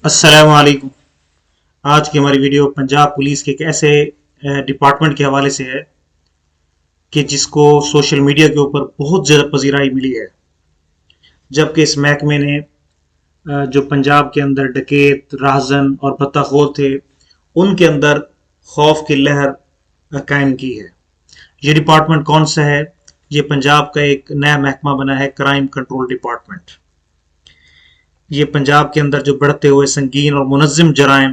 अस्सलाम वालेकुम। आज की हमारी वीडियो पंजाब पुलिस के एक ऐसे डिपार्टमेंट के हवाले से है कि जिसको सोशल मीडिया के ऊपर बहुत ज़्यादा पजीराई मिली है। जबकि इस महकमे ने जो पंजाब के अंदर डकैत, राहजन और बत्ताखोर थे, उनके अंदर खौफ की लहर कायम की है। ये डिपार्टमेंट कौन सा है? ये पंजाब का एक नया महकमा बना है, क्राइम कंट्रोल डिपार्टमेंट। ये पंजाब के अंदर जो बढ़ते हुए संगीन और मुनज़्ज़म जराइम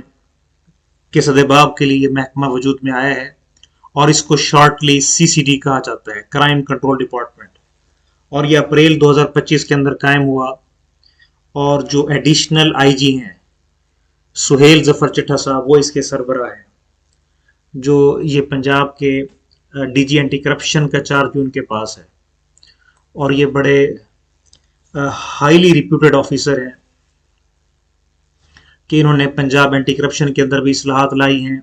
के सदेबाब के लिए ये महकमा वजूद में आया है और इसको शॉर्टली सीसीडी कहा जाता है, क्राइम कंट्रोल डिपार्टमेंट। और ये अप्रैल 2025 के अंदर कायम हुआ और जो एडिशनल आईजी हैं सुहेल जफर चिट्ठा साहब, वो इसके सरबराह हैं। जो ये पंजाब के डीजी एंटी करप्शन का चार्ज भी उनके पास है और ये बड़े हाईली रिप्यूटेड ऑफिसर हैं कि इन्होंने पंजाब एंटी करप्शन के अंदर भी इस्लाहात लाई हैं।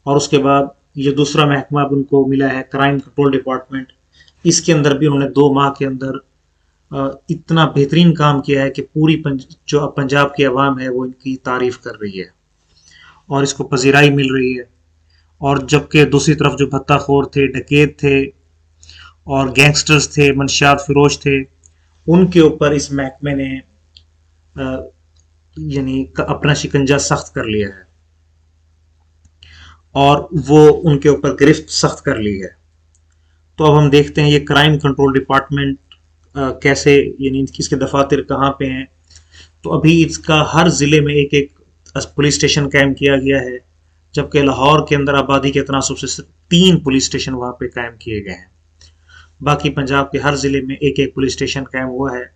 और उसके बाद ये दूसरा महकमा भी उनको मिला है, क्राइम कंट्रोल डिपार्टमेंट। इसके अंदर भी उन्होंने 2 माह के अंदर इतना बेहतरीन काम किया है कि पूरी जो पंजाब की आवाम है वो इनकी तारीफ कर रही है और इसको पजीराई मिल रही है। और जबकि दूसरी तरफ जो भत्ताखोर थे, डकैत थे और गैंगस्टर्स थे, मनशियात फिरोश थे, उनके ऊपर इस महकमे ने यानी अपना शिकंजा सख्त कर लिया है और वो उनके ऊपर गिरफ्त सख्त कर ली है। तो अब हम देखते हैं ये क्राइम कंट्रोल डिपार्टमेंट कैसे, यानी इसके दफातर कहाँ पे हैं। तो अभी इसका हर ज़िले में एक एक पुलिस स्टेशन कायम किया गया है, जबकि लाहौर के अंदर आबादी के तनासब से 3 पुलिस स्टेशन वहाँ पे कायम किए गए हैं। बाकी पंजाब के हर ज़िले में एक एक पुलिस स्टेशन कायम हुआ है।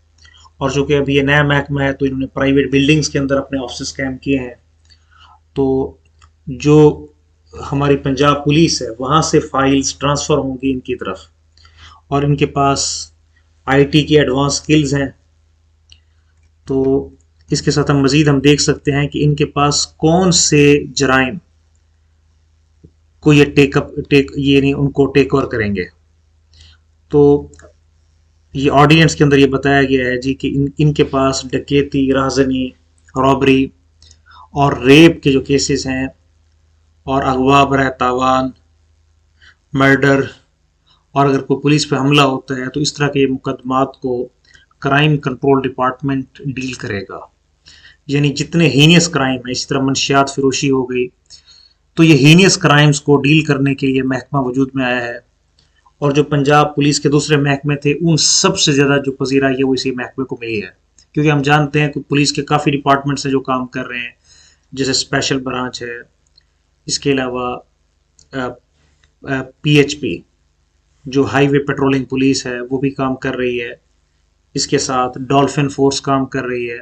और चूँकि अभी ये नया महकमा है तो इन्होंने प्राइवेट बिल्डिंग्स के अंदर अपने ऑफिस कायम किए हैं। तो जो हमारी पंजाब पुलिस है वहाँ से फाइल्स ट्रांसफ़र होंगी इनकी तरफ और इनके पास आईटी की एडवांस स्किल्स हैं। तो इसके साथ हम देख सकते हैं कि इनके पास कौन से जराइम को ये ये नहीं उनको टेक ओवर करेंगे। तो ये ऑर्डिनेंस के अंदर ये बताया गया है जी कि इनके पास डकैती, राहजनी, रॉबरी और रेप के जो केसेस हैं और अगवा बरए तावान, मर्डर, और अगर कोई पुलिस पे हमला होता है तो इस तरह के मुकदमात को क्राइम कंट्रोल डिपार्टमेंट डील करेगा। यानी जितने हीनियस क्राइम है, इसी तरह मनशियात फिरोशी हो गई, तो ये हीनियस क्राइम्स को डील करने के लिए महकमा वजूद में आया है। और जो पंजाब पुलिस के दूसरे महकमे थे उन सबसे ज़्यादा जो पजीराई है वो इसी महकमे को मिली है, क्योंकि हम जानते हैं कि पुलिस के काफ़ी डिपार्टमेंट्स हैं जो काम कर रहे हैं, जैसे स्पेशल ब्रांच है, इसके अलावा पीएचपी जो हाईवे पेट्रोलिंग पुलिस है वो भी काम कर रही है, इसके साथ डॉल्फिन फोर्स काम कर रही है,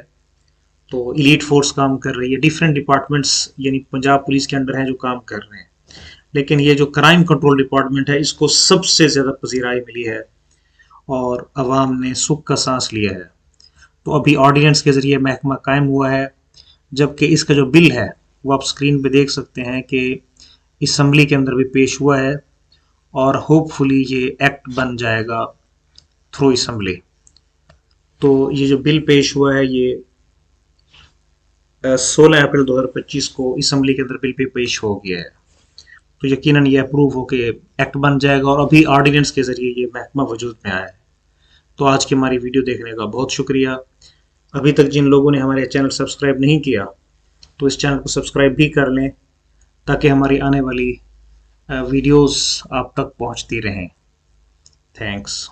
तो एलीट फोर्स काम कर रही है। डिफरेंट डिपार्टमेंट्स यानी पंजाब पुलिस के अंडर हैं जो काम कर रहे हैं। लेकिन ये जो क्राइम कंट्रोल डिपार्टमेंट है इसको सबसे ज़्यादा पजीराई मिली है और आवाम ने सुख का सांस लिया है। तो अभी ऑर्डिनेंस के ज़रिए महकमा कायम हुआ है, जबकि इसका जो बिल है वो आप स्क्रीन पे देख सकते हैं कि असम्बली के अंदर भी पेश हुआ है और होपफुली ये एक्ट बन जाएगा थ्रू असम्बली। तो ये जो बिल पेश हुआ है ये 16 अप्रैल 2025 को असम्बली के अंदर बिल पे पेश हो गया है। तो यकीनन ये अप्रूव होके एक्ट बन जाएगा और अभी ऑर्डिनेंस के ज़रिए ये महकमा वजूद में आया है। तो आज की हमारी वीडियो देखने का बहुत शुक्रिया। अभी तक जिन लोगों ने हमारे चैनल सब्सक्राइब नहीं किया तो इस चैनल को सब्सक्राइब भी कर लें ताकि हमारी आने वाली वीडियोस आप तक पहुंचती रहें। थैंक्स।